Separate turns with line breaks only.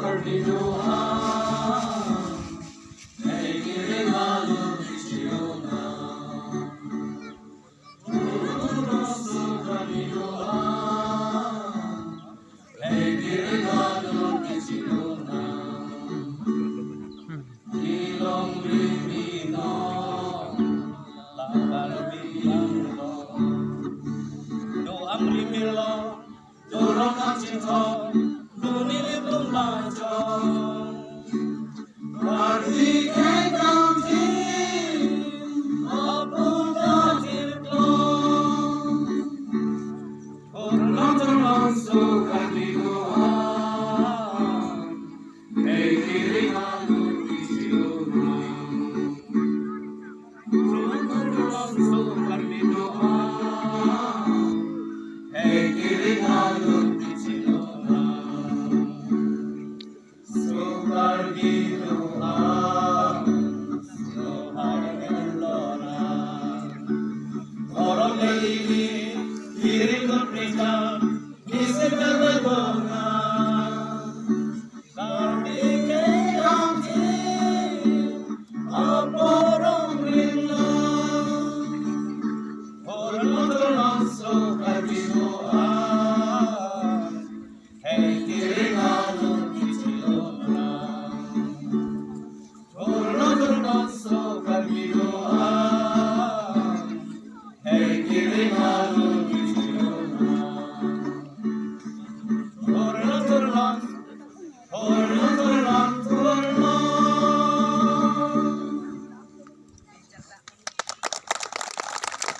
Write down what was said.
karbiluhan, ay regalo ni Siona. Puros sa karbiluhan, ay regalo ni Siona. Ilong rimino, lakal bilang doang rimilo, dorong ang cinta, dunilip lumajang. Kardi kay kamti, apo datil klong, kurang termasuk kardiluhan, kay kiringan Hey,